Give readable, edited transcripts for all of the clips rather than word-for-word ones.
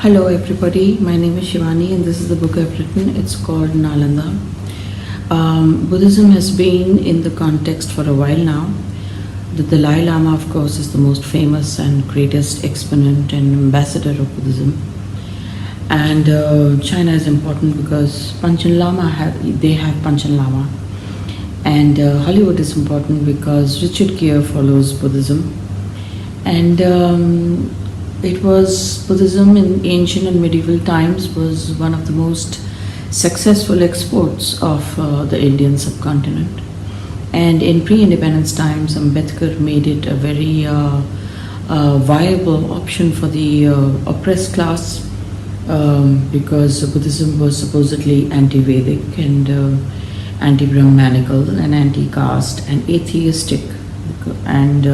Hello, everybody. My name is Shivani, and this is the book I've written. It's called Nalanda. Buddhism has been in the context for a while now. The Dalai Lama, of course, is the most famous and greatest exponent and ambassador of Buddhism. And China is important because they have Panchen Lama. And Hollywood is important because Richard Gere follows Buddhism. And it was Buddhism in ancient and medieval times was one of the most successful exports of the Indian subcontinent. And in pre-independence times, Ambedkar made it a very viable option for the oppressed class because Buddhism was supposedly anti-Vedic and anti-Brahmanical and anti-caste and atheistic. And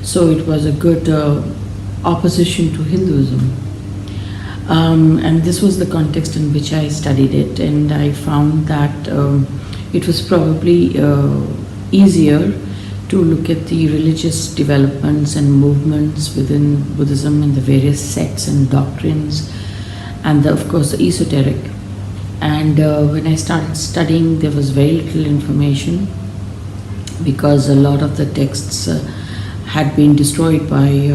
so it was a good opposition to Hinduism. And this was the context in which I studied it, and I found that it was probably easier to look at the religious developments and movements within Buddhism and the various sects and doctrines, and of course the esoteric. And when I started studying, there was very little information because a lot of the texts had been destroyed by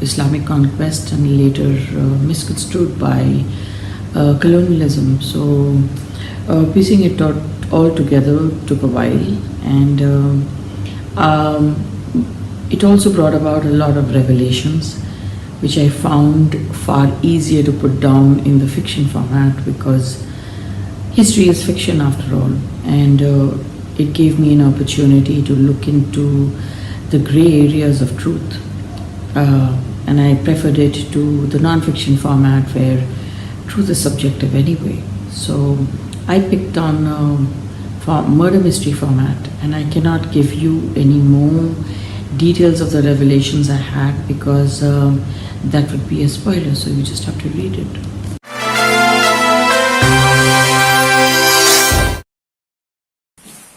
Islamic conquest and later misconstrued by colonialism. So piecing it all together took a while, and it also brought about a lot of revelations, which I found far easier to put down in the fiction format because history is fiction after all, and it gave me an opportunity to look into the gray areas of truth. And I preferred it to the non-fiction format where truth is subjective anyway. So I picked on for murder mystery format, and I cannot give you any more details of the revelations I had because that would be a spoiler, so you just have to read it.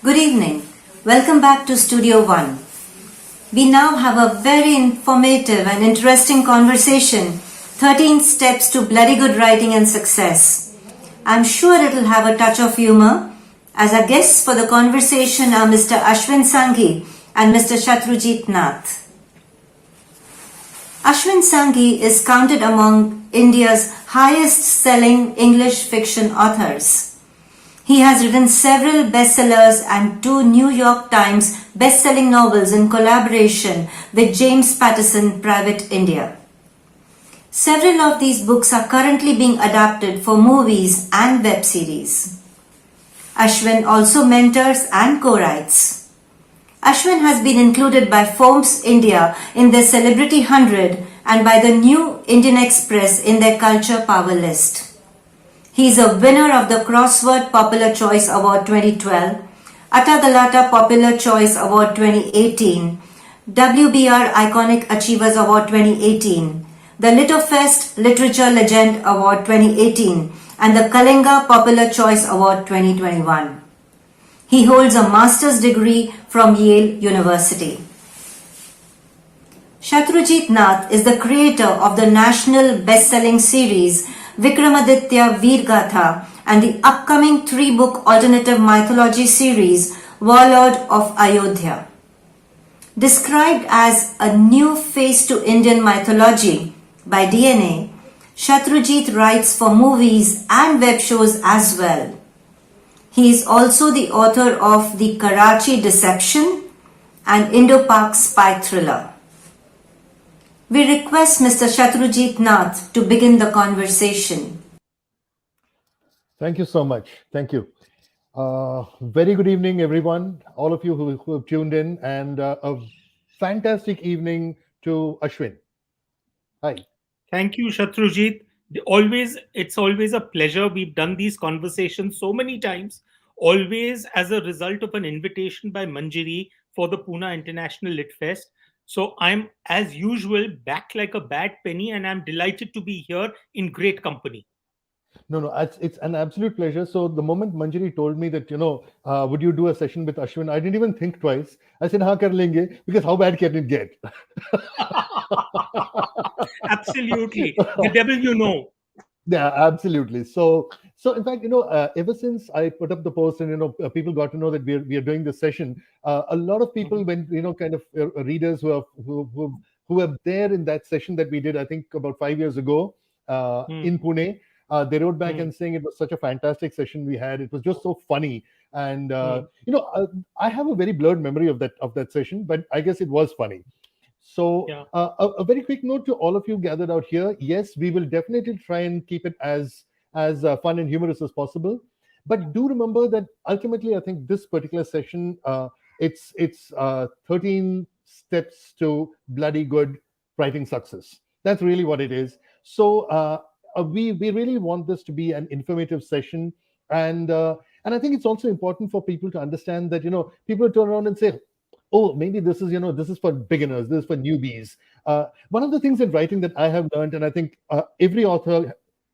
Good evening. Welcome back to Studio One. We now have a very informative and interesting conversation, 13 Steps to Bloody Good Writing and Success. I'm sure it'll have a touch of humor. As our guests for the conversation are Mr. Ashwin Sanghi and Mr. Shatrujeet Nath. Ashwin Sanghi is counted among India's highest-selling English fiction authors. He has written several bestsellers and 2 New York Times best-selling novels in collaboration with James Patterson Private India. Several of these books are currently being adapted for movies and web series. Ashwin also mentors and co-writes. Ashwin has been included by Forbes India in their Celebrity 100 and by the New Indian Express in their Culture Power list. He is a winner of the Crossword Popular Choice Award 2012, Attagalata Popular Choice Award 2018, WBR Iconic Achievers Award 2018, the Litofest Literature Legend Award 2018, and the Kalinga Popular Choice Award 2021. He holds a master's degree from Yale University. Shatrujeet Nath is the creator of the national best-selling series Vikramaditya Veer Gatha and the upcoming 3-book alternative mythology series Warlord of Ayodhya. Described as a new face to Indian mythology by DNA, Shatrujeet writes for movies and web shows as well. He is also the author of The Karachi Deception and Indo-Pak spy thriller. We request Mr. Shatrujeet Nath to begin the conversation. Thank you so much. Thank you. Very good evening, everyone, all of you who have tuned in, and a fantastic evening to Ashwin. Hi. Thank you, Shatrujeet. It's always a pleasure. We've done these conversations so many times, always as a result of an invitation by Manjari for the Pune International Lit Fest. So I'm, as usual, back like a bad penny, and I'm delighted to be here in great company. No, it's an absolute pleasure. So the moment Manjari told me that, would you do a session with Ashwin, I didn't even think twice. I said, हाँ कर लेंगे, because how bad can it get? Absolutely. The devil you know. Yeah, absolutely. So in fact, ever since I put up the post and people got to know that we are doing this session, a lot of people, Mhm. when kind of readers who were there in that session that we did, I think about 5 years ago, Hmm. in Pune, they wrote back Hmm. and saying it was such a fantastic session we had. It was just so funny, and Hmm. I have a very blurred memory of that session, but I guess it was funny. So, Yeah. a very quick note to all of you gathered out here. Yes, we will definitely try and keep it as fun and humorous as possible. But do remember that ultimately, I think this particular session, it's 13 steps to bloody good writing success. That's really what it is. So, we really want this to be an informative session, and I think it's also important for people to understand that people turn around and say, oh, maybe this is for beginners, this is for newbies. One of the things in writing that I have learned, and I think every author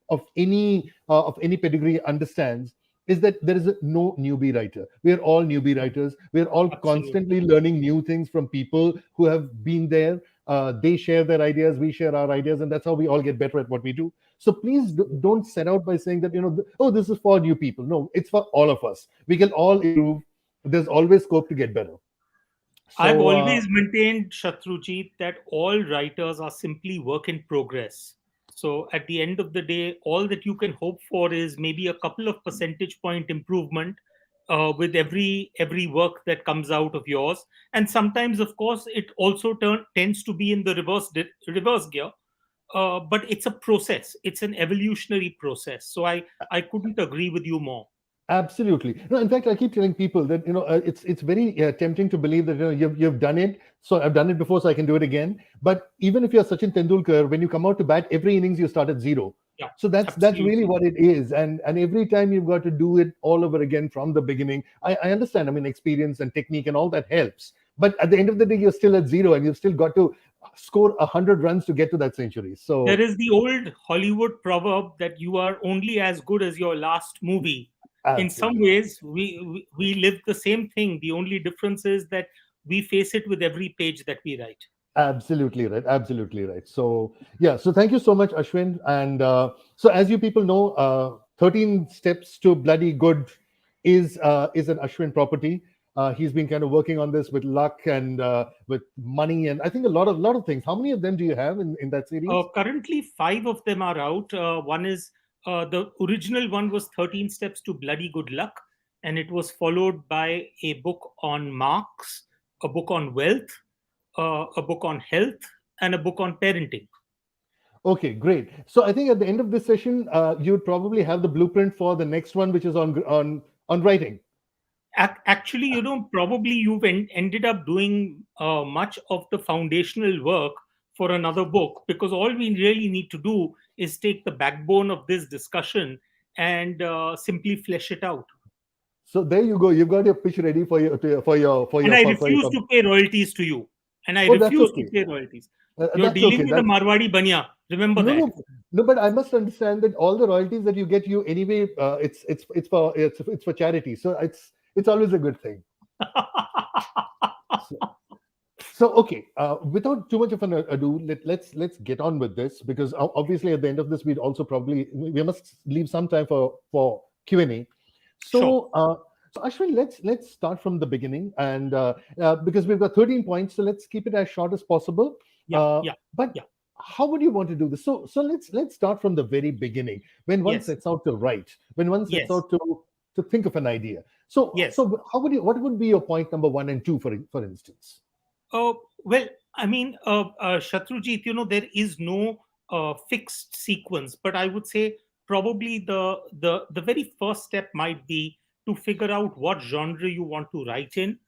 of any pedigree understands, is that there is no newbie writer. We are all newbie writers. We are all constantly Absolutely. learning new things from people who have been there. They share their ideas, we share our ideas, and that's how we all get better at what we do. So please don't set out by saying that oh, this is for new people. No, it's for all of us. We can all improve. There's always scope to get better. I've So, always maintained, Shatrujit, that all writers are simply work in progress. So at the end of the day, all that you can hope for is maybe a couple of percentage point improvement with every work that comes out of yours. And sometimes, of course, it also tends to be in the reverse gear. But it's a process. It's an evolutionary process. So I couldn't agree with you more. absolutely. No, in fact, I keep telling people that it's very tempting to believe that you've done it. So I've done it before, so I can do it again. But even if you're Sachin Tendulkar, when you come out to bat, every innings you start at zero. Yeah, So that's really absolutely. what it is, and every time you've got to do it all over again from the beginning. I understand. I mean, experience and technique and all that helps. But at the end of the day, you're still at zero, and you've still got to score 100 runs to get to that century. There So is the old Hollywood proverb that you are only as good as your last movie. In some absolutely. ways, we live the same thing. The only difference is that we face it with every page that we write. Absolutely right. Absolutely right. So yeah. So thank you so much, Ashwin. And so as you people know, 13 steps to bloody good is an Ashwin property. He's been kind of working on this with luck and with money, and I think a lot of things. How many of them do you have in that series? Currently, five of them are out. One is the original one was 13 Steps to Bloody Good Luck, and it was followed by a book on marks, a book on wealth, a book on health, and a book on parenting. Okay, great. So I think at the end of this session, you'd probably have the blueprint for the next one, which is on writing. Actually, probably you've ended up doing much of the foundational work for another book, because all we really need to do is take the backbone of this discussion and simply flesh it out. So there you go. You've got your pitch ready for your to, And I for your refuse to pay royalties to you. And I Oh, that's refuse to okay. pay royalties. You're That's dealing okay. with a That's Marwadi Banya. Remember no, that. no, no. But I must understand that all the royalties that you get, you anyway, it's for charity. So it's always a good thing. So, so okay, without too much of an ado, let's get on with this, because obviously at the end of this we'd also probably we must leave some time for Q&A. Sure. So Ashwin, let's start from the beginning, and because we've got 13 points, so let's keep it as short as possible. Yeah, Uh, yeah, but yeah. how would you want to do this? So let's start from the very beginning, when one Yes, sets out to write, when one sets yes, out to think of an idea. So yes. what would be your point number one and two, for instance? Well, I mean, Shatrujit, there is no fixed sequence, but I would say probably the very first step might be to figure out what genre you want to write in,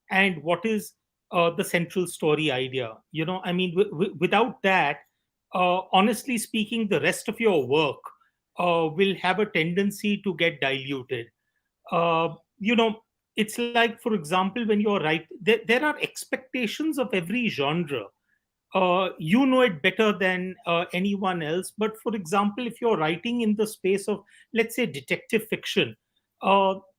and what is the central story idea. I mean, without that, honestly speaking, the rest of your work will have a tendency to get diluted. uh, you know it's like, for example, when you're there are expectations of every genre. You know it better than anyone else, but for example, if you're writing in the space of, let's say, detective fiction,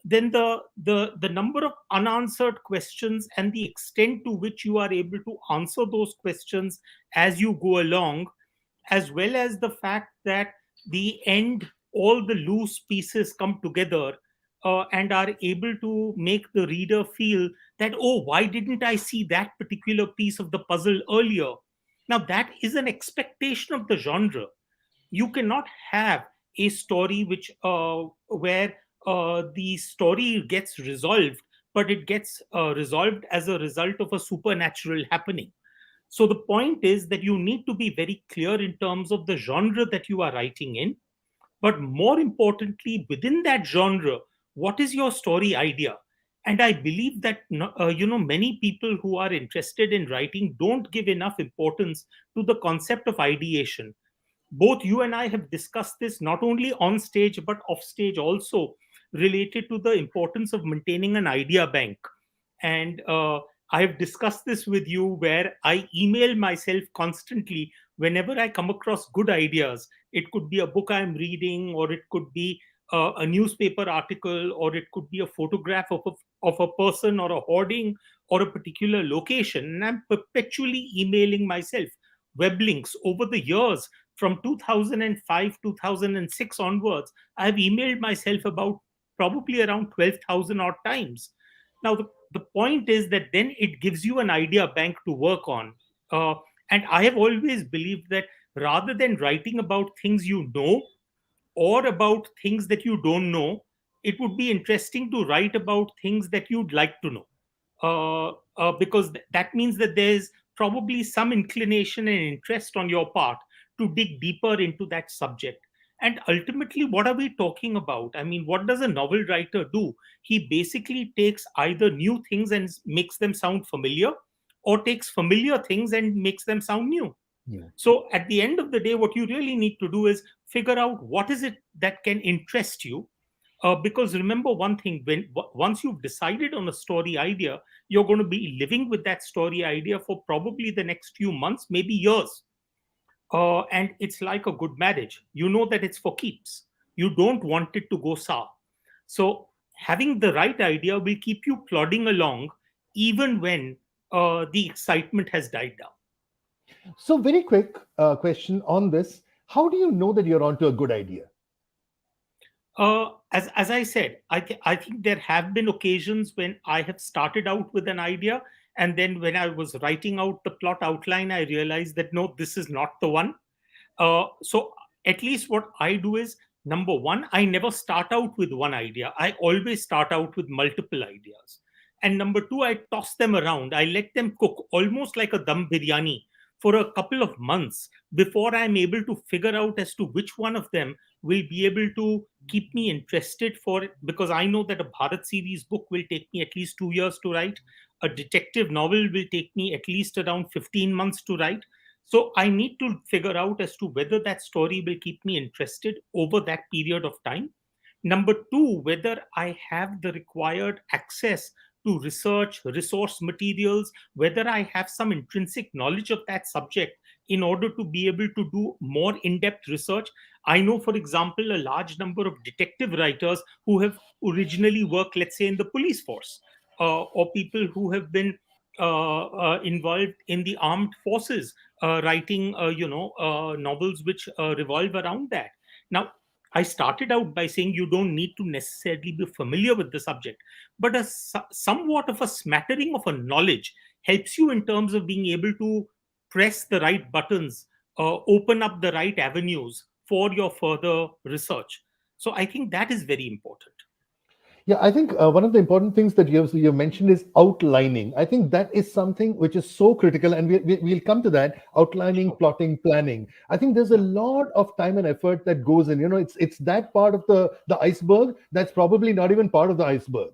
then the number of unanswered questions and the extent to which you are able to answer those questions as you go along as well as the fact that the end, all the loose pieces come together and are able to make the reader feel that, oh, why didn't I see that particular piece of the puzzle earlier? Now, that is an expectation of the genre. You cannot have a story which where the story gets resolved, but it gets resolved as a result of a supernatural happening. So the point is that you need to be very clear in terms of the genre that you are writing in, but more importantly, within that genre, what is your story idea? And I believe that many people who are interested in writing don't give enough importance to the concept of ideation. Both you and I have discussed this not only on stage but off stage also, related to the importance of maintaining an idea bank. And I've discussed this with you where I email myself constantly whenever I come across good ideas. It could be a book I'm reading, or it could be a newspaper article, or it could be a photograph of a person or a hoarding or a particular location. And I'm perpetually emailing myself web links over the years. From 2005, 2006 onwards, I've emailed myself about probably around 12,000 odd times. Now, the point is that then it gives you an idea bank to work on. Uh, and I have always believed that rather than writing about things you know or about things that you don't know, it would be interesting to write about things that you'd like to know. Because that means that there's probably some inclination and interest on your part to dig deeper into that subject. And ultimately, what are we talking about? I mean, what does a novel writer do? He basically takes either new things and makes them sound familiar, or takes familiar things and makes them sound new. Yeah. So at the end of the day, what you really need to do is figure out what is it that can interest you. Because remember one thing: once you've decided on a story idea, you're going to be living with that story idea for probably the next few months, maybe years. And it's like a good marriage. You know that it's for keeps. You don't want it to go sour. So having the right idea will keep you plodding along, even when the excitement has died down. So, very quick question on this. How do you know that you're onto a good idea? As I said, I think there have been occasions when I have started out with an idea, and then when I was writing out the plot outline, I realized that no, this is not the one. So at least what I do is, number one, I never start out with one idea. I always start out with multiple ideas. And number two, I toss them around. I let them cook almost like a dum biryani for a couple of months before I'm able to figure out as to which one of them will be able to keep me interested for it. Because I know that a Bharat series book will take me at least 2 years to write. A detective novel will take me at least around 15 months to write. So I need to figure out as to whether that story will keep me interested over that period of time. Number two, whether I have the required access to research, resource materials, whether I have some intrinsic knowledge of that subject in order to be able to do more in depth research. I know, for example, a large number of detective writers who have originally worked, let's say, in the police force, or people who have been involved in the armed forces, writing, novels which revolve around that. Now, I started out by saying you don't need to necessarily be familiar with the subject, but somewhat of a smattering of a knowledge helps you in terms of being able to press the right buttons, open up the right avenues for your further research. So I think that is very important. Yeah, I think one of the important things that you've mentioned is outlining. I think that is something which is so critical, and we'll come to that. Outlining, Sure. plotting, planning. I think there's a Yeah. lot of time and effort that goes in. It's that part of the iceberg that's probably not even part of the iceberg.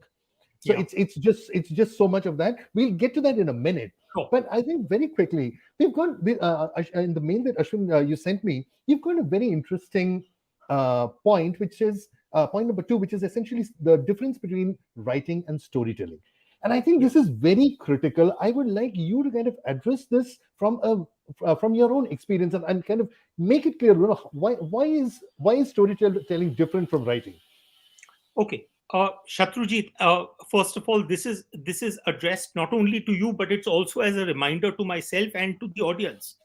So Yeah. it's just so much of that. We'll get to that in a minute. Sure. But I think very quickly in the mail that Ashwin you sent me, you've got a very interesting point, which is point number two, which is essentially the difference between writing and storytelling. And I think Yeah. this is very critical. I would like you to kind of address this from your own experience, and kind of make it clear. Why is storytelling different from writing? Okay. Shatrujeet, first of all, this is addressed not only to you, but it's also as a reminder to myself and to the audience.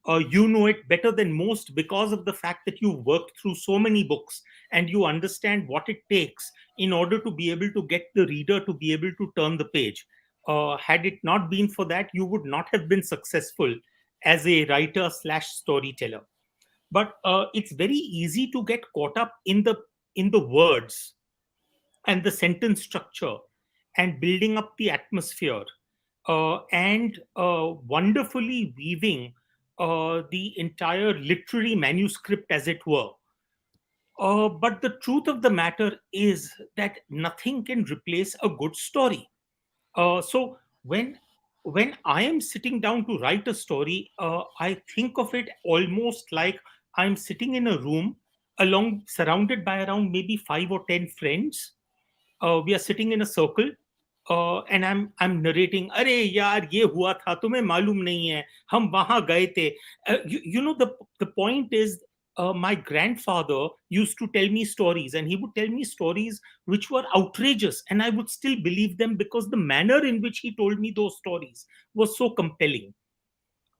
You know it better than most because of the fact that you've worked through so many books and you understand what it takes in order to be able to get the reader to be able to turn the page. Had it not been for that, you would not have been successful as a writer slash storyteller. But it's very easy to get caught up in the words and the sentence structure and building up the atmosphere and wonderfully weaving the entire literary manuscript, as it were. But the truth of the matter is that nothing can replace a good story. So when I am sitting down to write a story, I think of it almost like I'm sitting in a room along surrounded by around maybe 5 or 10 friends. We are sitting in a circle, and I'm narrating, अरे यार ये हुआ था तुम्हें मालूम नहीं है हम वहां गए थे. You know, the point is, my grandfather used to tell me stories, and he would tell me stories which were outrageous, and I would still believe them because the manner in which he told me those stories was so compelling.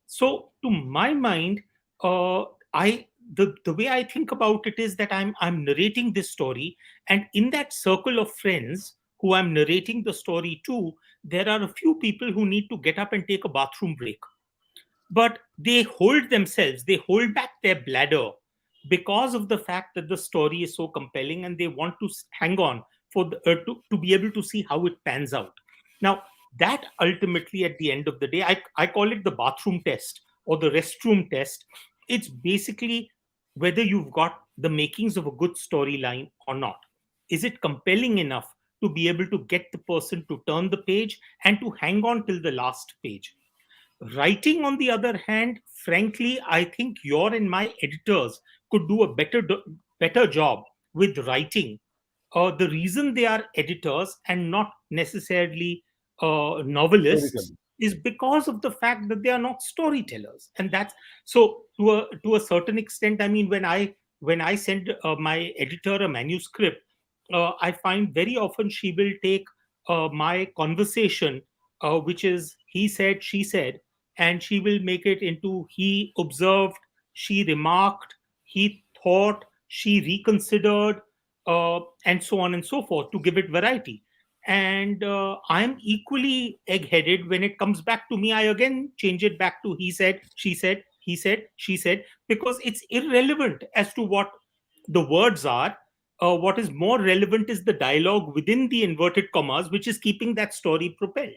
So to my mind, I the way I think about it is that I'm narrating this story, and in that circle of friends who I'm narrating the story to, there are a few people who need to get up and take a bathroom break, but they hold themselves, they hold back their bladder because of the fact that the story is so compelling and they want to hang on to be able to see how it pans out. Now, that ultimately at the end of the day, I call it the bathroom test or the restroom test. It's basically whether you've got the makings of a good storyline or not. Is it compelling enough to be able to get the person to turn the page and to hang on till the last page? Writing, on the other hand, frankly, I think your and my editors could do a better job with writing. The reason they are editors and not necessarily novelists Storytelling. is because of the fact that they are not storytellers, and that's so to a certain extent. I mean, when I send my editor a manuscript, I find very often she will take my conversation, which is he said, she said, and she will make it into he observed, she remarked, he thought, she reconsidered, and so on and so forth to give it variety. And I'm equally egg-headed when it comes back to me. I again change it back to he said, she said, he said, she said, because it's irrelevant as to what the words are. What is more relevant is the dialogue within the inverted commas, which is keeping that story propelled.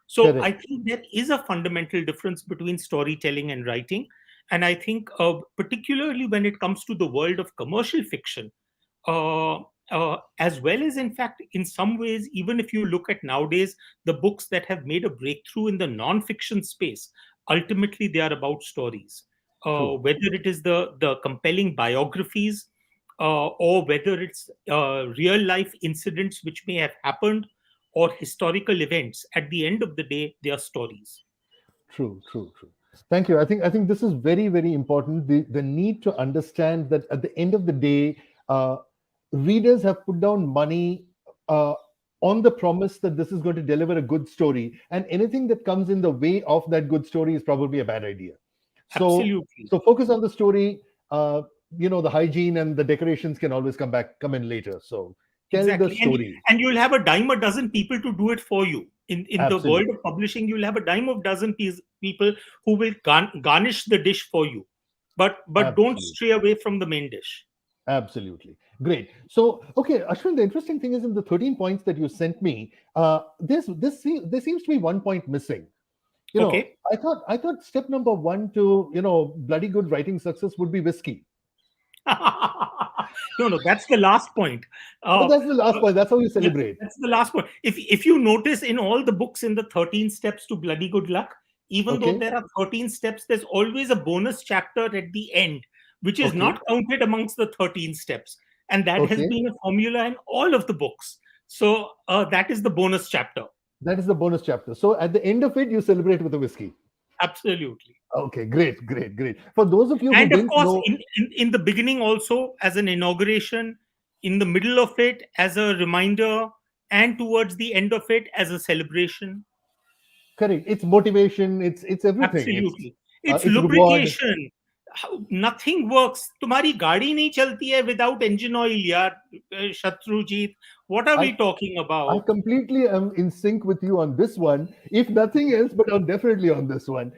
So I Correct. think there is a fundamental difference between storytelling and writing. And I think, particularly when it comes to the world of commercial fiction, uh, as well as, in fact, in some ways, even if you look at nowadays, the books that have made a breakthrough in the non-fiction space, ultimately they are about stories. True. Whether it is the compelling biographies, or whether it's real life incidents which may have happened, or historical events, at the end of the day, they are stories. True, true, true. Thank you. I think this is very, very important. The need to understand that at the end of the day, uh, readers have put down money uh, on the promise that this is going to deliver a good story, and anything that comes in the way of that good story is probably a bad idea. So, Absolutely. so focus on the story. The hygiene and the decorations can always come in later. So, tell the Exactly. story. And you'll have a dime a dozen people to do it for you. In the world Absolutely, of publishing, you'll have a dime of dozen people who will garnish the dish for you. But don't absolutely. stray away from the main dish. Absolutely. Great. So, okay, Ashwin, the interesting thing is in the 13 points that you sent me, there seems to be one point missing. Okay. I thought step number one to, bloody good writing success would be whiskey. No, that's the last point. But Uh, that's the last uh, point. That's how you yeah, celebrate. that's the last point. If you notice in all the books in the 13 steps to bloody good luck, even though Okay. there are 13 steps, there's always a bonus chapter at the end, which is Okay. not counted amongst the 13 steps. And that has Okay. been a formula in all of the books. So that is the bonus chapter. That is the bonus chapter. So at the end of it, you celebrate with a whiskey. Absolutely. Okay. Great. Great. Great. For those of you who And of didn't course, know, in the beginning also as an inauguration, in the middle of it as a reminder, and towards the end of it as a celebration. correct. It's motivation. It's everything. It's Absolutely. It's its reward. lubrication. Nothing works. तुम्हारी गाड़ी नहीं चलती है without engine oil, यार. Shatrujit, what are I we talking I about? completely am in sync with you on this one, if nothing else, but on definitely on this one.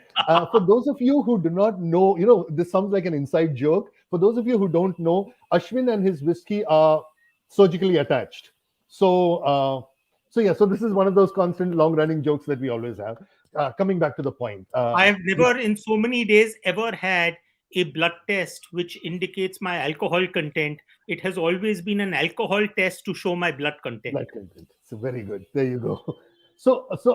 For those of you who do not know, this sounds like an inside joke. For those of you who don't know, Ashwin and his whiskey are surgically attached. So, so this is one of those constant long-running jokes that we always have. Coming back to the point, I have never in so many days ever had a blood test which indicates my alcohol content. It has always been an alcohol test to show my blood content. blood content. So very good. There you go. So if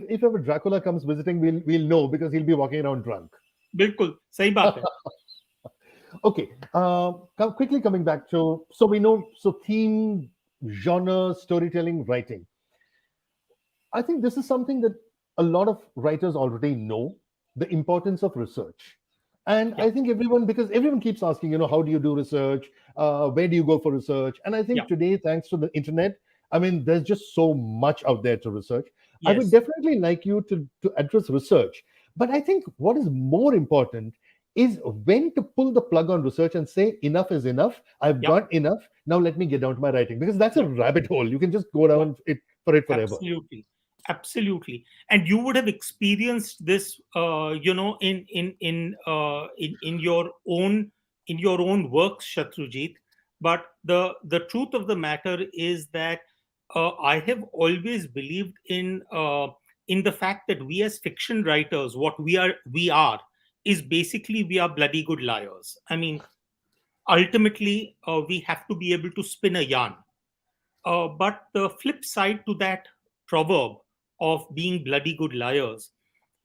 if ever Dracula comes visiting, we'll know because he'll be walking around drunk. बिल्कुल सही बात है. Okay. Quickly coming back to, so we know, so theme, genre, storytelling, writing. I think this is something that a lot of writers already know, the importance of research. And Yeah. I think everyone, because everyone keeps asking, how do you do research? Where do you go for research? And I think Yeah. today, thanks to the internet, I mean, there's just so much out there to research. I would Yes. definitely like you to address research. But I think what is more important is when to pull the plug on research and say, enough is enough. I've Yeah. got enough. Now let me get down to my writing, because that's a Yeah. rabbit hole. You can just go down it forever. Absolutely. Absolutely. And you would have experienced this, in your own works, Shatrujit. But the truth of the matter is that I have always believed in the fact that we as fiction writers, what we are is basically we are bloody good liars. I mean, ultimately, we have to be able to spin a yarn. But the flip side to that proverb of being bloody good liars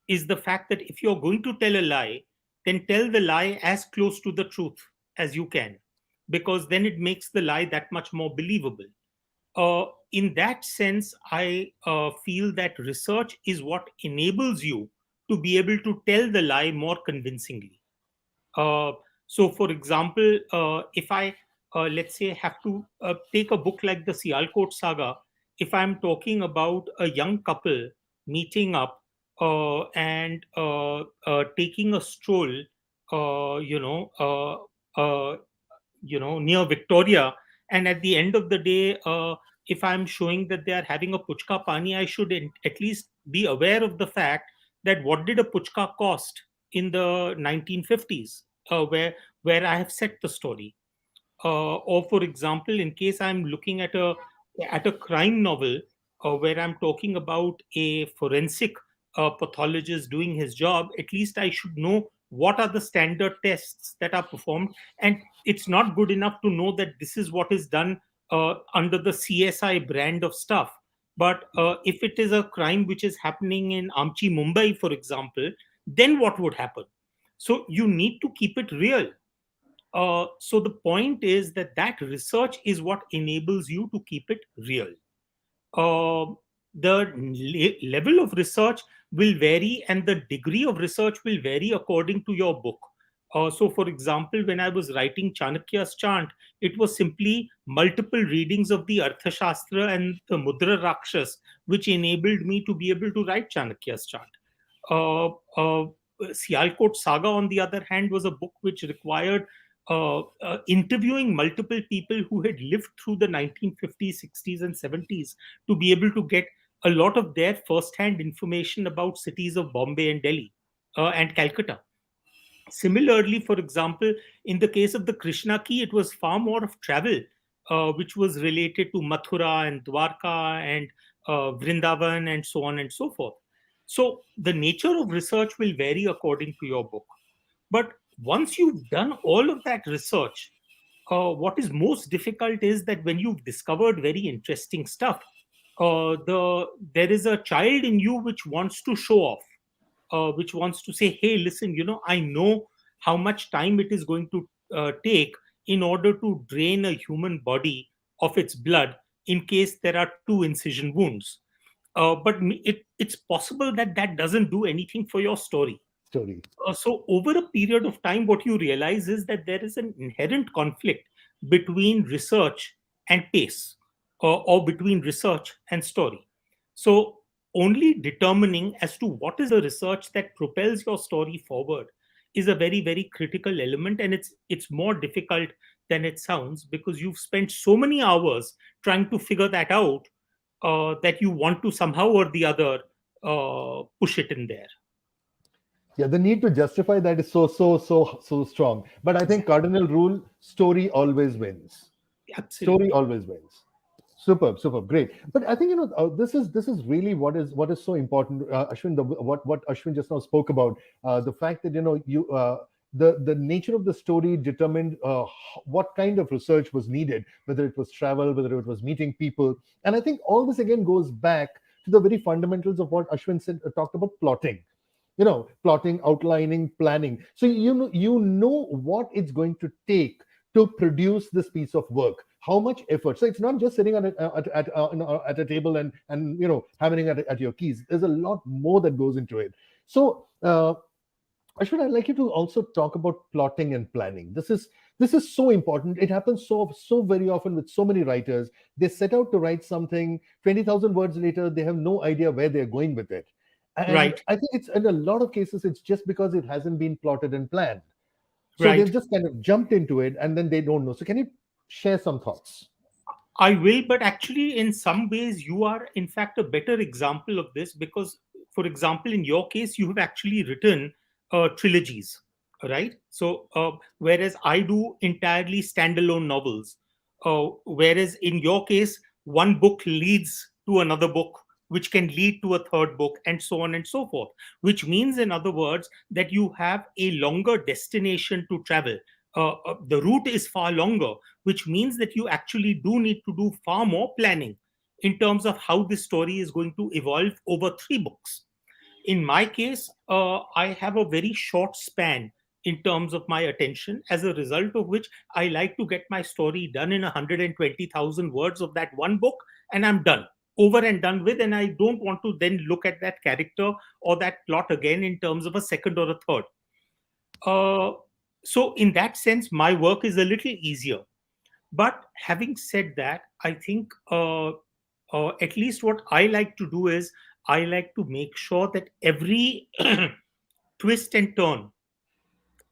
is the fact that if you're going to tell a lie, then tell the lie as close to the truth as you can, because then it makes the lie that much more believable. In that sense, I feel that research is what enables you to be able to tell the lie more convincingly. Uh, so, for example, if I, let's say, have to take a book like the Sialkot Saga, if I'm talking about a young couple meeting up and taking a stroll, uh, you know, uh, uh, near Victoria, and at the end of the day, if I'm showing that they are having a puchka pani, I should at least be aware of the fact that what did a puchka cost in the 1950s, where I have set the story. Or for example, in case I'm looking at a crime novel where I'm talking about a forensic pathologist doing his job, at least I should know what are the standard tests that are performed. And it's not good enough to know that this is what is done under the CSI brand of stuff. But if it is a crime which is happening in Amchi, Mumbai, for example, then what would happen? So you need to keep it real. So the point is that research is what enables you to keep it real. Uh, the level of research will vary, and the degree of research will vary according to your book. So, for example, when I was writing Chanakya's chant, it was simply multiple readings of the Arthashastra and the Mudra Rakshas, which enabled me to be able to write Chanakya's chant. Uh, uh, Sialkot Saga, on the other hand, was a book which required interviewing multiple people who had lived through the 1950s, 60s, and 70s to be able to get a lot of their first-hand information about cities of Bombay and Delhi and Calcutta. Similarly, for example, in the case of the Krishna Key, it was far more of travel, which was related to Mathura and Dwarka and Vrindavan and so on and so forth. So the nature of research will vary according to your book. But once you've done all of that research, what is most difficult is that when you've discovered very interesting stuff, there is a child in you which wants to show off, which wants to say, hey, listen, I know how much time it is going to take in order to drain a human body of its blood in case there are two incision wounds. But it's possible that that doesn't do anything for your story. Story. So over a period of time, what you realize is that there is an inherent conflict between research and pace, or between research and story. So only determining as to what is the research that propels your story forward is a very, very critical element, and it's more difficult than it sounds, because you've spent so many hours trying to figure that out, that you want to somehow or the other push it in there. Yeah, the need to justify that is so strong. But I think Exactly. cardinal rule: story always wins. Story Absolutely. always wins. Superb, superb, great. But I think this is really what is so important, Ashwin. What Ashwin just now spoke about, the fact that the nature of the story determined what kind of research was needed, whether it was travel, whether it was meeting people, and I think all this again goes back to the very fundamentals of what Ashwin said, talked about: plotting. Plotting, outlining, planning. So you know what it's going to take to produce this piece of work, how much effort. So it's not just sitting at a table and hammering at your keys. There's a lot more that goes into it. So Ashwin, I'd like you to also talk about plotting and planning. This is so important. It happens so very often with so many writers. They set out to write something. 20,000 words later, they have no idea where they're going with it. And Right. I think it's in a lot of cases, it's just because it hasn't been plotted and planned. So they've Right. just kind of jumped into it and then they don't know. So can you share some thoughts? I will, but actually, in some ways, you are in fact a better example of this, because, for example, in your case, you have actually written trilogies, right? So, whereas I do entirely standalone novels, whereas in your case, one book leads to another book, which can lead to a third book, and so on and so forth, which means, in other words, that you have a longer destination to travel. The route is far longer, which means that you actually do need to do far more planning in terms of how this story is going to evolve over three books. In my case, I have a very short span in terms of my attention, as a result of which I like to get my story done in 120,000 words of that one book, and I'm done. Over and done with, and I don't want to then look at that character or that plot again in terms of a second or a third. Uh, so, in that sense, my work is a little easier. But having said that, I think at least what I like to do is I like to make sure that every twist and turn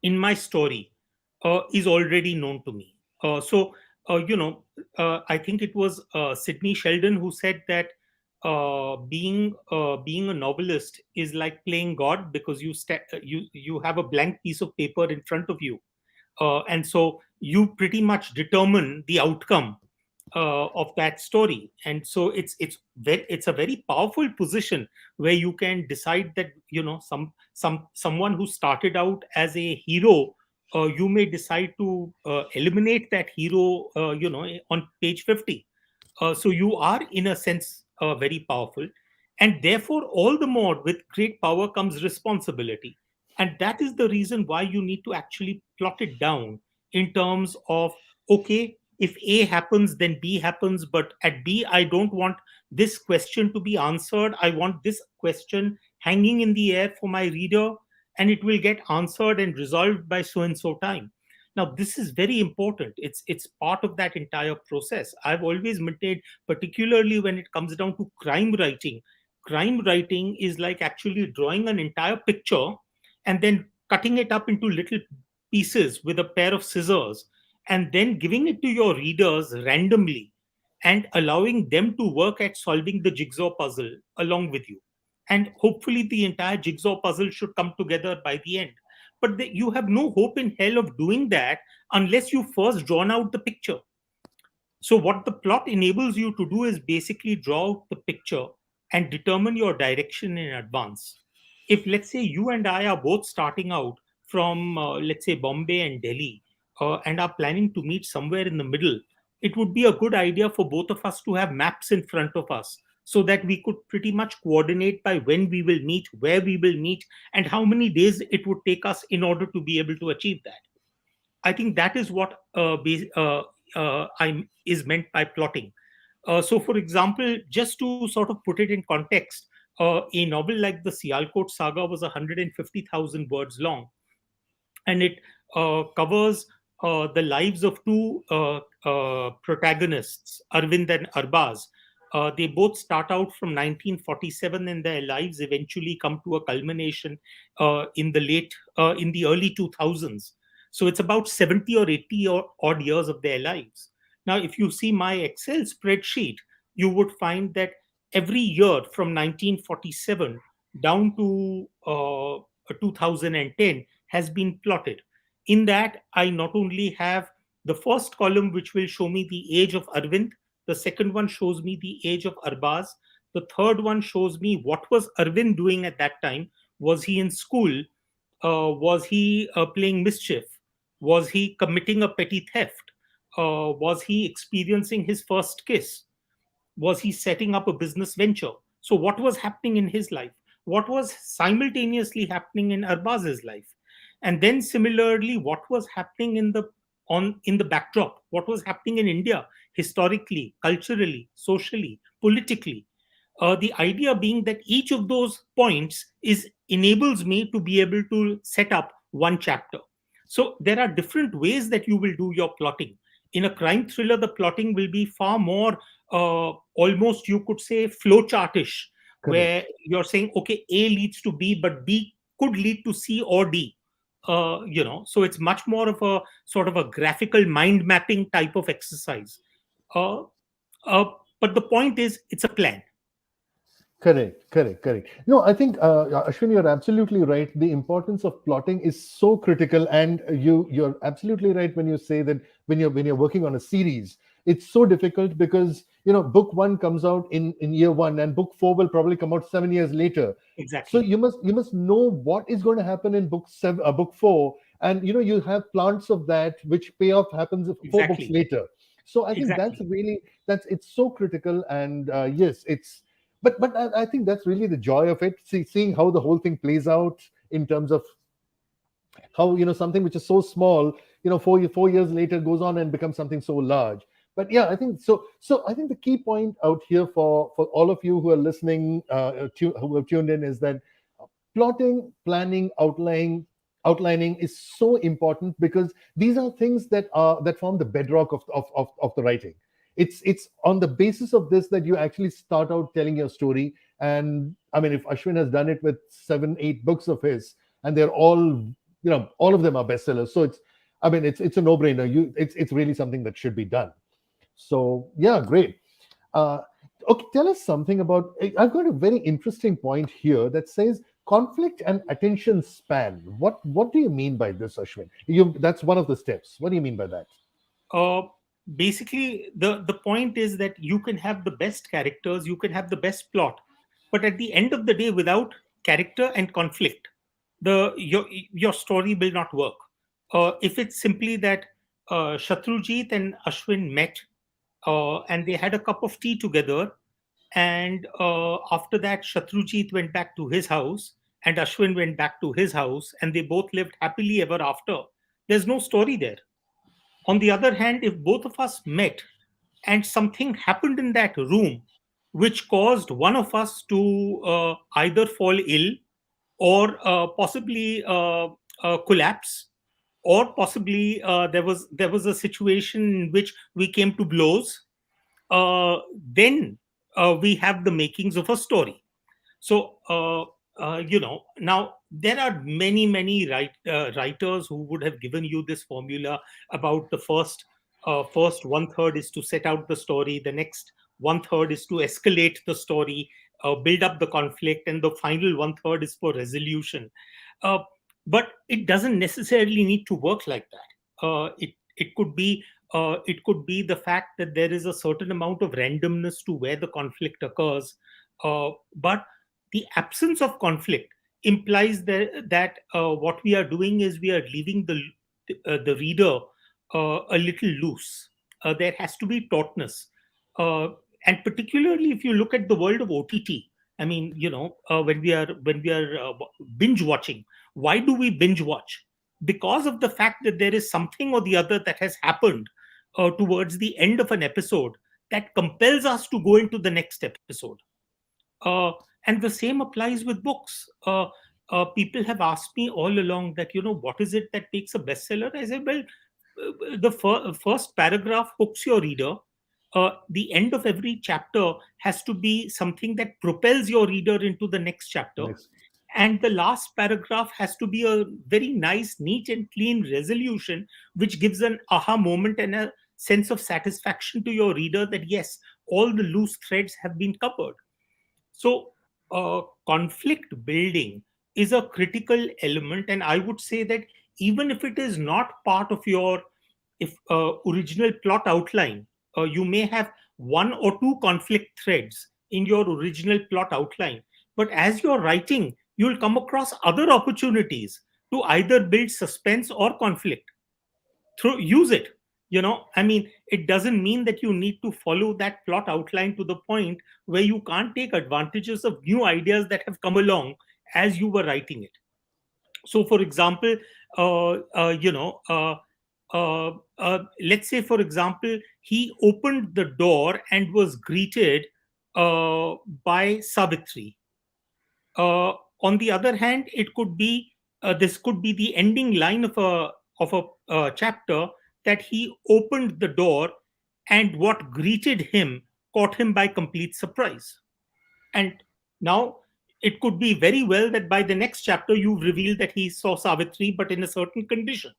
in my story is already known to me. I think it was Sidney Sheldon who said that being a novelist is like playing God, because you have a blank piece of paper in front of you, and so you pretty much determine the outcome of that story. And so it's a very powerful position, where you can decide that, someone who started out as a hero, you may decide to eliminate that hero, on page 50. So you are, in a sense, very powerful. And therefore, all the more, with great power comes responsibility. And that is the reason why you need to actually plot it down in terms of, okay, if A happens, then B happens. But at B, I don't want this question to be answered. I want this question hanging in the air for my reader, and it will get answered and resolved by so and so time. Now, this is very important. It's part of that entire process. I've always maintained, particularly when it comes down to crime writing. Crime writing is like actually drawing an entire picture and then cutting it up into little pieces with a pair of scissors, and then giving it to your readers randomly and allowing them to work at solving the jigsaw puzzle along with you. And hopefully, the entire jigsaw puzzle should come together by the end. But you have no hope in hell of doing that unless you first drawn out the picture. So, what the plot enables you to do is basically draw out the picture and determine your direction in advance. If, let's say, you and I are both starting out from, let's say, Bombay and Delhi, and are planning to meet somewhere in the middle, it would be a good idea for both of us to have maps in front of us, so that we could pretty much coordinate by when we will meet, where we will meet, and how many days it would take us in order to be able to achieve that. I think that is what is meant by plotting. So, for example, just to sort of put it in context, a novel like the Sialkot Saga was 150,000 words long, and it covers the lives of two protagonists, Arvind and Arbaz. They both start out from 1947 in their lives, eventually come to a culmination in the early 2000s. So it's about 70 or 80 or odd years of their lives. Now, if you see my Excel spreadsheet, you would find that every year from 1947 down to 2010 has been plotted. In that, I not only have the first column, which will show me the age of Arvind, the second one shows me the age of Arbaz, the third one shows me what was Arvind doing at that time. Was he in school? Was he playing mischief? Was he committing a petty theft? Was he experiencing his first kiss? Was he setting up a business venture? So what was happening in his life? What was simultaneously happening in Arbaz's life? And then similarly, what was happening in the backdrop? What was happening in India historically, culturally, socially, politically? The idea being that each of those points is enables me to be able to set up one chapter. So there are different ways that you will do your plotting. In a crime thriller, the plotting will be far more almost, you could say, flowchartish, where Correct. you're saying, okay, A leads to B, but B could lead to C or D. So it's much more of a sort of a graphical mind mapping type of exercise. Uh, uh, but the point is, it's a plan. Correct, correct, correct. No, I think Ashwin, you're absolutely right. The importance of plotting is so critical, and you're absolutely right when you say that when you're working on a series, it's so difficult because book one comes out in year one, and book four will probably come out 7 years later. So Exactly. you must know what is going to happen in book four, and you have plants of that which payoff happens 4 books Exactly. later. So I think that's Exactly. really that's it's so critical, and yes, it's but I think that's really the joy of it. Seeing how the whole thing plays out in terms of how something which is so small, 4 years later goes on and becomes something so large. But yeah, I think so. So I think the key point out here for all of you who are listening, who have tuned in, is that plotting, planning, outlining is so important because these are things that form the bedrock of the writing. It's on the basis of this that you actually start out telling your story. And I mean, if Ashwin has done it with 7 8 books of his, and they're all of them are bestsellers, so it's a no-brainer. It's really something that should be done. So yeah, great. uh, okay, tell us something about. I've got a very interesting point here that says conflict and attention span. What do you mean by this, Ashwin? That's one of the steps. What do you mean by that? uh, Basically, the point is that you can have the best characters, you can have the best plot, but at the end of the day, without character and conflict, your story will not work. If it's simply that Shatrujit and Ashwin met, and they had a cup of tea together, and after that Shatrujit went back to his house and Ashwin went back to his house, and they both lived happily ever after, there's no story there. On the other hand, if both of us met and something happened in that room which caused one of us to either fall ill or possibly collapse, or possibly there was a situation in which we came to blows, then we have the makings of a story. So, now there are many writers who would have given you this formula about the first one third is to set out the story, the next one third is to escalate the story, build up the conflict, and the final one third is for resolution. Uh, but it doesn't necessarily need to work like that. It could be the fact that there is a certain amount of randomness to where the conflict occurs, but the absence of conflict implies that what we are doing is we are leaving the reader a little loose. There has to be tautness, uh, and particularly if you look at the world of OTT. I mean, when we are binge watching, why do we binge watch? Because of the fact that there is something or the other that has happened towards the end of an episode that compels us to go into the next episode. uh, and the same applies with books. People have asked me all along that, what is it that makes a bestseller? I said, well, the first paragraph hooks your reader. the end of every chapter has to be something that propels your reader into the next chapter. Next. And the last paragraph has to be a very nice, neat, and clean resolution, which gives an aha moment and a sense of satisfaction to your reader that yes, all the loose threads have been covered. So, conflict building is a critical element, and I would say that even if it is not part of your if original plot outline, you may have one or two conflict threads in your original plot outline, but as you're writing, you'll come across other opportunities to either build suspense or conflict. Through use it. I mean, it doesn't mean that you need to follow that plot outline to the point where you can't take advantages of new ideas that have come along as you were writing it. So for example, uh, uh, you know uh, let's say for example he opened the door and was greeted uh, by Savitri. uh, on the other hand, it could be this could be the ending line of a chapter, that he opened the door and what greeted him caught him by complete surprise. And now it could be very well that by the next chapter you've revealed that he saw Savitri, but in a certain condition.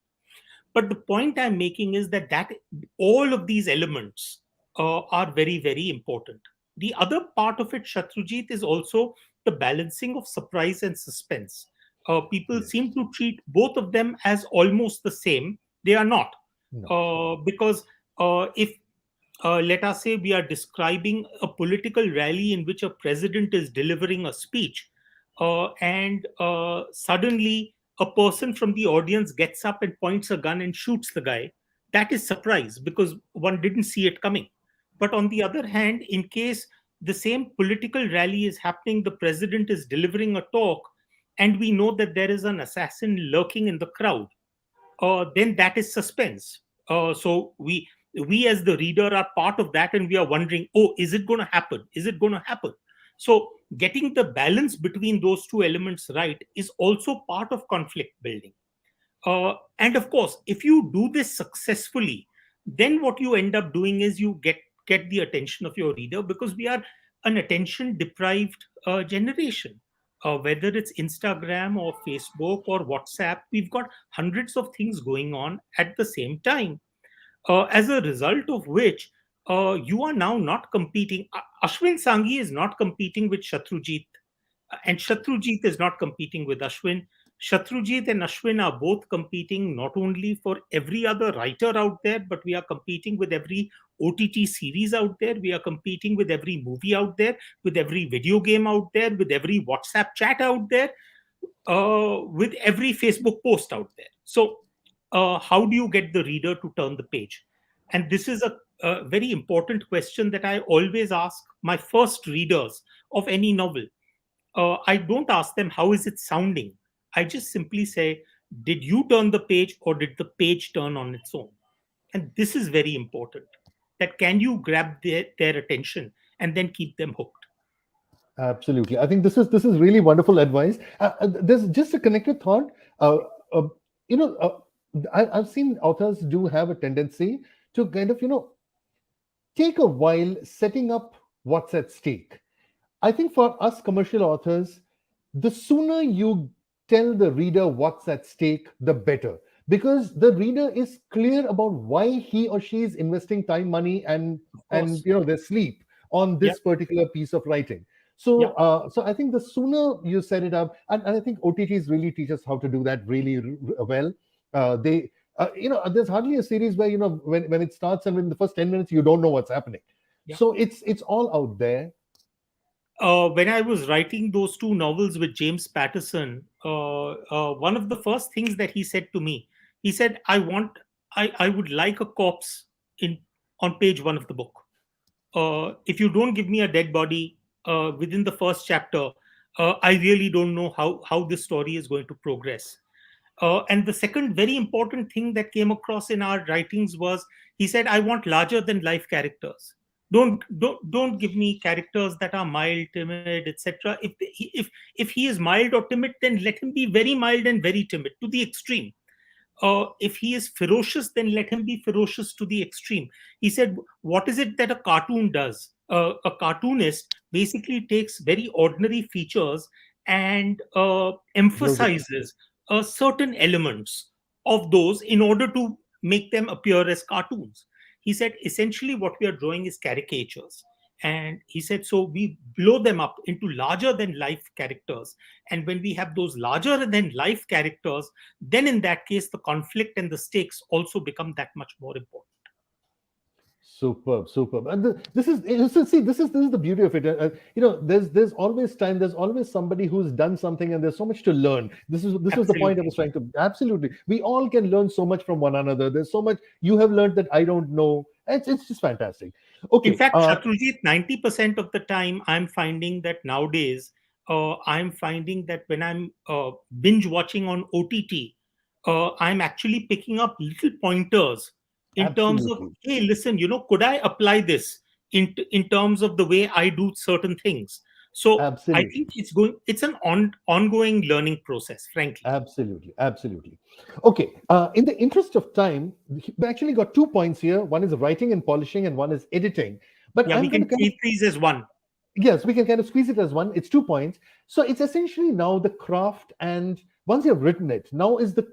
But the point I'm making is that all of these elements are very, very important. The other part of it, Shatrujit, is also the balancing of surprise and suspense. People seem Yes. to treat both of them as almost the same. They are not. No. Because if let us say we are describing a political rally in which a president is delivering a speech, and suddenly a person from the audience gets up and points a gun and shoots the guy. That is surprise because one didn't see it coming. But on the other hand, in case the same political rally is happening, the president is delivering a talk, and we know that there is an assassin lurking in the crowd, then that is suspense. So we as the reader are part of that, and we are wondering, oh, is it going to happen? Is it going to happen? So getting the balance between those two elements right is also part of conflict building. And of course, if you do this successfully, then what you end up doing is you get the attention of your reader, because we are an attention deprived generation. Whether it's Instagram or Facebook or WhatsApp, we've got hundreds of things going on at the same time. As a result of which, you are now not competing. Ashwin Sanghi is not competing with Shatrujit, and Shatrujit is not competing with Ashwin. Shatrujit and Ashwin are both competing not only for every other writer out there, but we are competing with every OTT series out there. We are competing with every movie out there, with every video game out there, with every WhatsApp chat out there, with every Facebook post out there. So, how do you get the reader to turn the page? And this is a very important question that I always ask my first readers of any novel. I don't ask them, how is it sounding? I just simply say, did you turn the page or did the page turn on its own? And this is very important. That can you grab their attention and then keep them hooked? Absolutely. I think this is really wonderful advice. There's just a connected thought. Uh, uh, you know, I've seen authors do have a tendency to kind of take a while setting up what's at stake. I think for us commercial authors, the sooner you tell the reader what's at stake, the better. Because the reader is clear about why he or she is investing time, money, and Of and course. you know their sleep on Yeah. this particular piece of writing. Yeah. So I think the sooner you set it up, and I think OTTs really teach us how to do that really well. They there's hardly a series where when it starts and in the first 10 minutes you don't know what's happening. Yeah. So it's all out there. When I was writing those two novels with James Patterson, one of the first things that he said to me, he said, I would like a corpse in on page one of the book. If you don't give me a dead body within the first chapter, I really don't know how this story is going to progress. And the second very important thing that came across in our writings was, he said, I want larger than life characters. Don't give me characters that are mild, timid, etc. If he is mild or timid, then let him be very mild and very timid to the extreme. if he is ferocious, then let him be ferocious to the extreme. He said, what is it that a cartoon does? A cartoonist basically takes very ordinary features and Blows it up. emphasizes certain elements of those in order to make them appear as cartoons. He said, essentially, what we are drawing is caricatures. And he said, so we blow them up into larger than life characters. And when we have those larger than life characters, then in that case, the conflict and the stakes also become that much more important. Superb, superb. And see, this is the beauty of it. There's always time. There's always somebody who's done something, and there's so much to learn. This was the point I Absolutely. was trying to. Absolutely, we all can learn so much from one another. There's so much you have learned that I don't know. It's just fantastic. In Okay, fact, Shatrujit, 90% of the time, I'm finding that nowadays, I'm finding that when I'm binge watching on OTT, I'm actually picking up little pointers in terms of, absolutely, hey, listen, could I apply this in terms of the way I do certain things? So I absolutely. think it's an ongoing learning process, frankly. Absolutely, absolutely. Okay, in the interest of time, we actually got 2 points here. One is writing and polishing, and one is editing. But Yeah, I'm we going to can kind of treat these as one. yes, we can kind of squeeze it as one. It's 2 points. So it's essentially now the craft, and once you've written it, now is the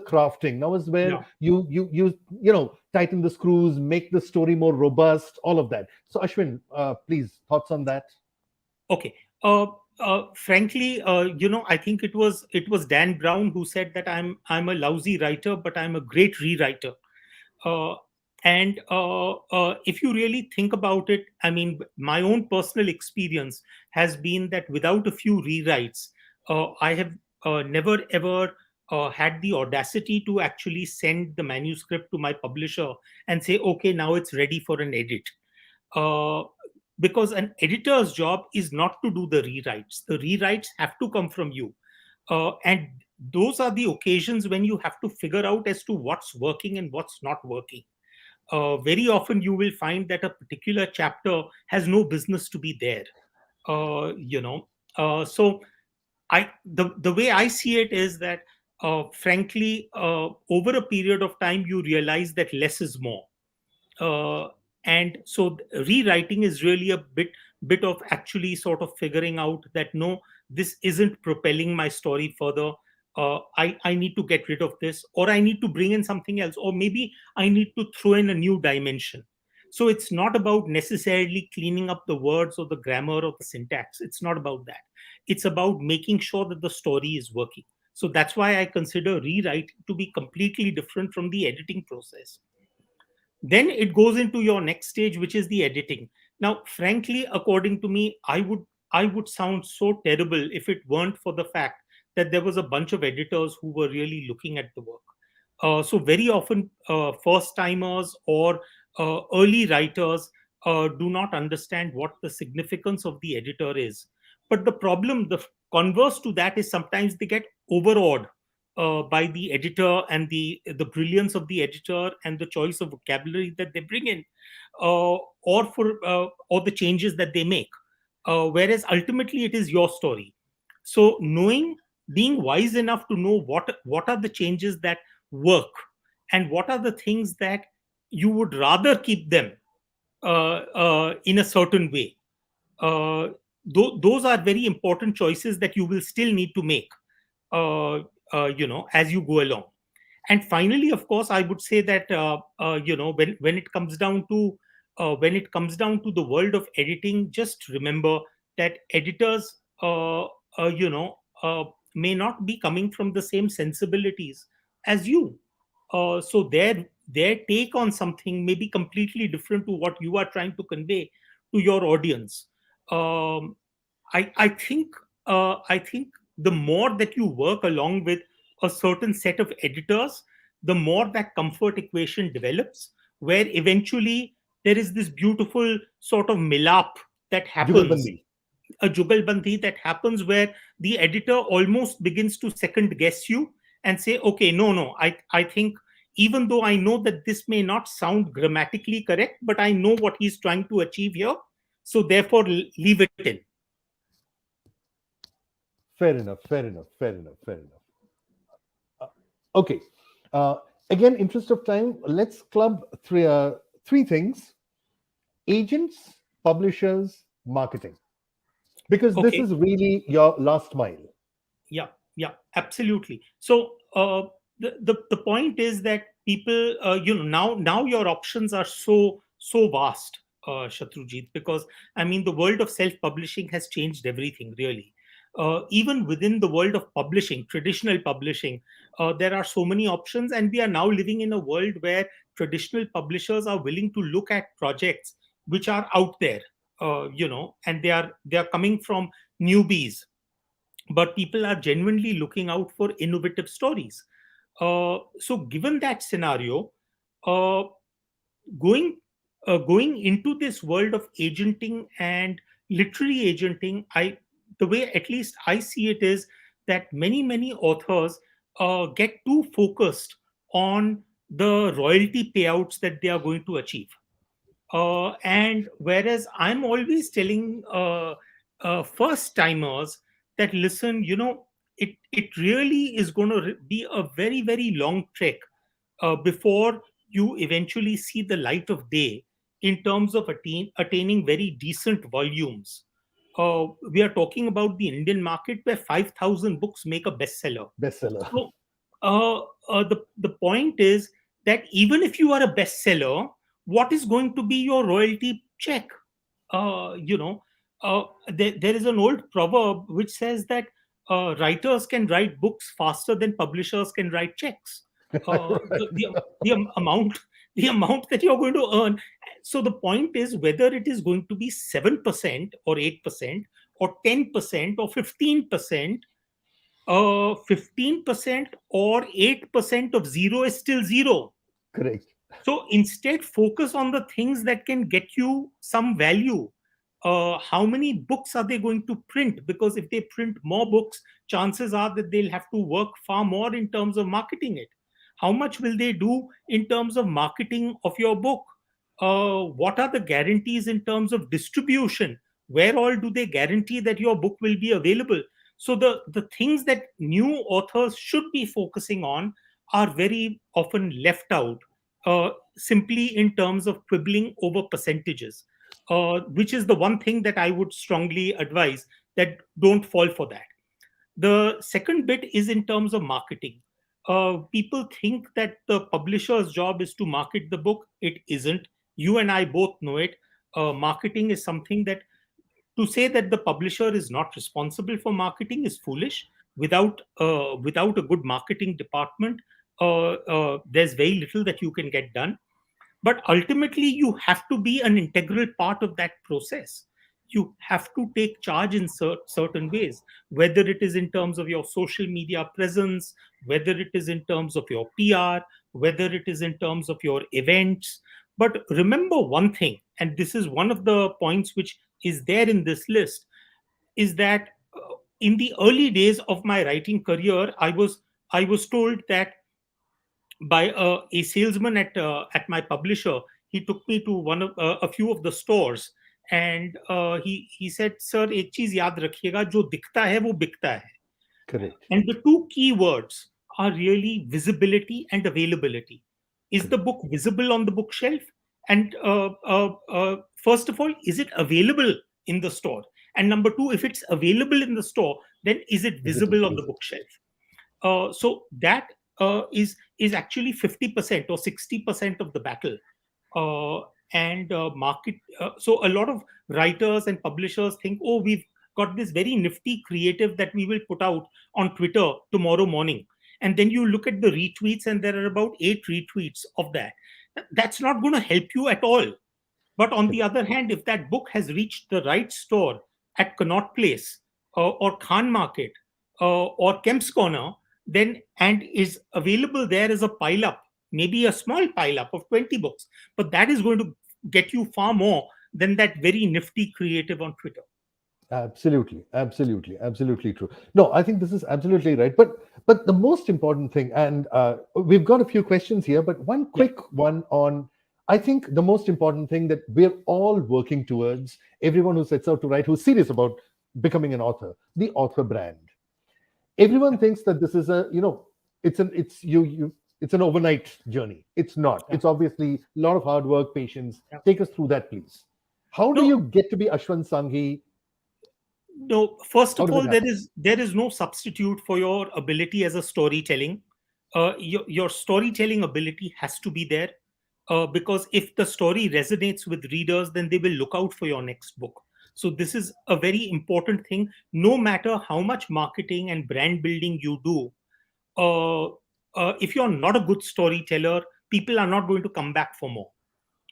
crafting. Now is where Yeah. you tighten the screws, make the story more robust, all of that. So Ashwin, please thoughts on that. Okay. Frankly, I think it was Dan Brown who said that I'm a lousy writer, but I'm a great rewriter. Uh, and if you really think about it, I mean, my own personal experience has been that without a few rewrites, I have never ever had the audacity to actually send the manuscript to my publisher and say, okay, now it's ready for an edit. uh, because an editor's job is not to do the rewrites. The rewrites have to come from you. And those are the occasions when you have to figure out as to what's working and what's not working. Very often you will find that a particular chapter has no business to be there. Uh, you know, so the way I see it is that, frankly, over a period of time, you realize that less is more. uh, and so rewriting is really a bit of actually sort of figuring out that no, this isn't propelling my story further. I need to get rid of this, or I need to bring in something else, or maybe I need to throw in a new dimension. So it's not about necessarily cleaning up the words or the grammar or the syntax. It's not about that. It's about making sure that the story is working. So that's why I consider rewriting to be completely different from the editing process. Then it goes into your next stage, which is the editing. Now, frankly, according to me, I would sound so terrible if it weren't for the fact that there was a bunch of editors who were really looking at the work. So very often, first timers or early writers do not understand what the significance of the editor is. But the converse to that is sometimes they get overawed by the editor and the brilliance of the editor and the choice of vocabulary that they bring in, or the changes that they make. Whereas ultimately it is your story. So being wise enough to know what are the changes that work, and what are the things that you would rather keep them in a certain way. uh, those are very important choices that you will still need to make, uh, as you go along. And finally, of course, I would say that, when it comes down to the world of editing, just remember that editors, may not be coming from the same sensibilities as you. So their take on something may be completely different to what you are trying to convey to your audience. um, I think the more that you work along with a certain set of editors, the more that comfort equation develops, where eventually there is this beautiful sort of milap that happens, Jugalbandi. a jugalbandi that happens, where the editor almost begins to second guess you and say, okay, no, I think, even though I know that this may not sound grammatically correct, but I know what he's trying to achieve here. So therefore, leave it in. Fair enough. Fair enough. Fair enough. Fair enough. Okay. Uh, Again, interest of time, let's club three things: agents, publishers, marketing, because this Okay. is really your last mile. Yeah, yeah, absolutely. So the point is that people, now your options are so vast, Shatrujit, because I mean the world of self publishing has changed everything really. Even within the world of publishing, traditional publishing, there are so many options, and we are now living in a world where traditional publishers are willing to look at projects which are out there, and they are coming from newbies, but people are genuinely looking out for innovative stories. So, given that scenario, uh, going going into this world of agenting and literary agenting, the way at least I see it is that many authors get too focused on the royalty payouts that they are going to achieve. And whereas I'm always telling first timers that listen, it really is going to be a very long trek before you eventually see the light of day in terms of attaining very decent volumes. We are talking about the Indian market where 5,000 books make a bestseller. Bestseller. So the point is that even if you are a bestseller, what is going to be your royalty check? Uh, you know, there is an old proverb which says that writers can write books faster than publishers can write checks. The amount the amount that you're going to earn. So the point is whether it is going to be 7% or 8% or 10% or 15%. 15% or 8% of zero is still zero. Correct. So instead, focus on the things that can get you some value. How many books are they going to print? Because if they print more books, chances are that they'll have to work far more in terms of marketing it. How much will they do in terms of marketing of your book? What are the guarantees in terms of distribution? Where all do they guarantee that your book will be available? So the things that new authors should be focusing on are very often left out, simply in terms of quibbling over percentages, which is the one thing that I would strongly advise, that don't fall for that. The second bit is in terms of marketing. People think that the publisher's job is to market the book. It isn't. You and I both know it. Marketing is something that, to say that the publisher is not responsible for marketing is foolish. Without a good marketing department, there's very little that you can get done. But ultimately you have to be an integral part of that process. You have to take charge in certain ways, whether it is in terms of your social media presence, whether it is in terms of your PR, whether it is in terms of your events. But remember one thing, and this is one of the points which is there in this list, is that in the early days of my writing career, I was told that by a salesman at my publisher. He took me to a few of the stores, and he said, "Sir, एक चीज याद रखिएगा, जो दिखता है वो बिकता है." Correct. And the two key words are really visibility and availability. Is the Correct. book visible on the bookshelf? And first of all, is it available in the store? And number two, if it's available in the store, then is it Is it visible on the pleasant? bookshelf? So that is actually 50% or 60% of the battle. And market. So a lot of writers and publishers think, oh, we've got this very nifty creative that we will put out on Twitter tomorrow morning. And then you look at the retweets, and there are about 8 retweets of that. That's not going to help you at all. But on the Correct. other hand, if that book has reached the right store at Connaught Place, or Khan Market, or Kemp's Corner, then and is available there as a pile up, maybe a small pile up of 20 books, but that is going to get you far more than that very nifty creative on Twitter. Absolutely, absolutely, absolutely true. No, I think this is absolutely right. But the most important thing, and we've got a few questions here, but one Yeah. quick one on. I think the most important thing that we're all working towards, everyone who sets out to write, who's serious about becoming an author, the author brand. Everyone thinks that this is a, it's you. it's an overnight journey. It's not. Yeah. It's obviously a lot of hard work, patience. Yeah. Take us through that, please. How do No. you get to be Ashwin Sanghi? No, first How of does it all, happen? there is no substitute for your ability as a storytelling. Your storytelling ability has to be there, because if the story resonates with readers, then they will look out for your next book. So this is a very important thing. No matter how much marketing and brand building you do, uh, if you're not a good storyteller, people are not going to come back for more.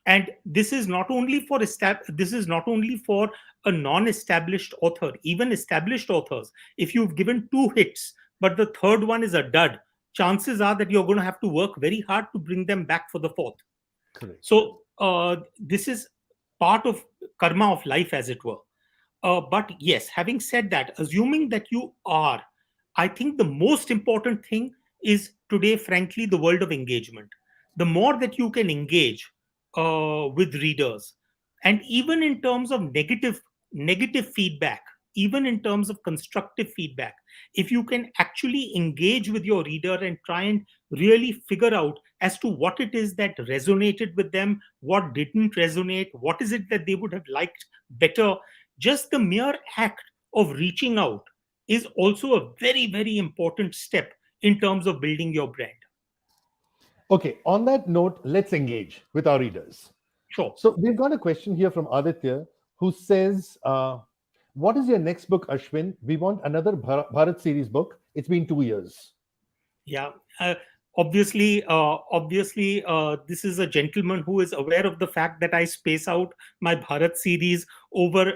And this is not only for a non-established author. Even established authors, if you've given two hits but the third one is a dud, chances are that you're going to have to work very hard to bring them back for the fourth. Correct. So this is part of karma of life, as it were. But yes, having said that, assuming that you are, I think the most important thing is today, frankly, the world of engagement. The more that you can engage with readers, and even in terms of negative feedback, even in terms of constructive feedback, if you can actually engage with your reader and try and really figure out as to what it is that resonated with them, what didn't resonate, what is it that they would have liked better, just the mere act of reaching out is also a very, very important step in terms of building your brand. Okay, on that note, let's engage with our readers. Sure. So we've got a question here from Aditya who says, what is your next book, Ashwin? We want another Bharat series book. It's been 2 years. Yeah. Obviously, this is a gentleman who is aware of the fact that I space out my Bharat series over.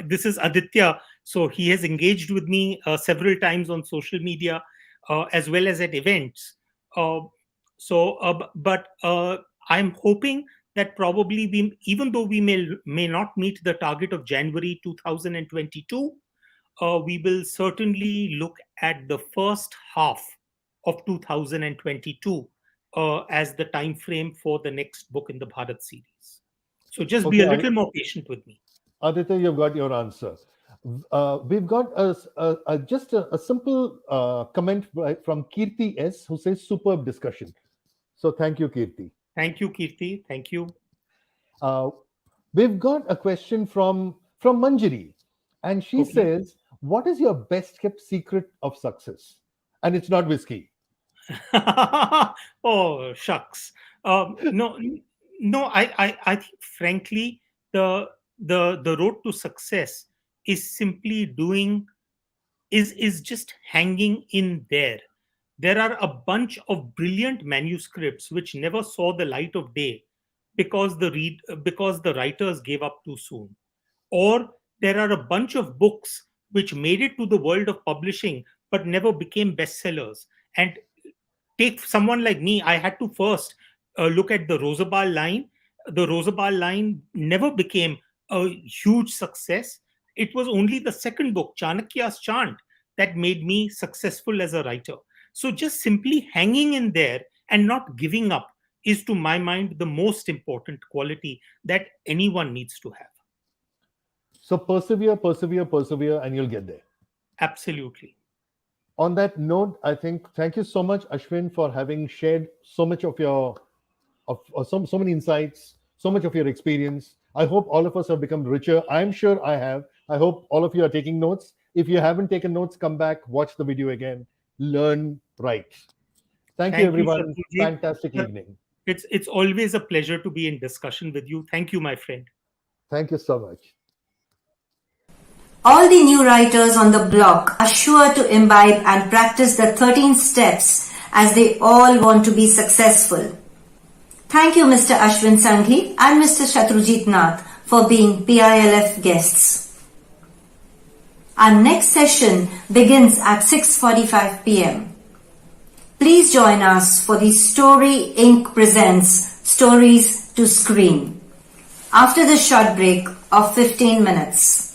This is Aditya, so he has engaged with me several times on social media, as well as at events. But I'm hoping that probably even though we may not meet the target of January 2022, we will certainly look at the first half of 2022 as the time frame for the next book in the Bharat series. So just be a little more patient with me. Aditya, you've got your answer. We've got just a simple comment from Kirti S, who says superb discussion. So thank you, Kirti. Thank you, Kirti. Thank you. We've got a question from Manjari, and she says, what is your best kept secret of success? And it's not whiskey. Oh, shucks. No, I think frankly, the road to success is simply is just hanging in there. There are a bunch of brilliant manuscripts which never saw the light of day because the writers gave up too soon. Or there are a bunch of books which made it to the world of publishing but never became bestsellers. And take someone like me, I had to first look at the Rosabal line. The Rosabal line never became a huge success. It was only the second book, Chanakya's Chant, that made me successful as a writer. So just simply hanging in there and not giving up is, to my mind, the most important quality that anyone needs to have. So persevere, persevere, persevere, and you'll get there. Absolutely. On that note, I think thank you so much, Ashwin, for having shared so much of your so many insights, so much of your experience. I hope all of us have become richer. I'm sure I have. I hope all of you are taking notes. If you haven't taken notes, come back, watch the video again, learn, write. Thank you, everyone. Fantastic evening. It's always a pleasure to be in discussion with you. Thank you, my friend. Thank you so much. All the new writers on the blog are sure to imbibe and practice the 13 steps as they all want to be successful. Thank you, Mr. Ashwin Sanghi and Mr. Shatrujeet Nath, for being PILF guests. Our next session begins at 6:45 p.m. Please join us for the Story Inc. presents Stories to Screen after the short break of 15 minutes.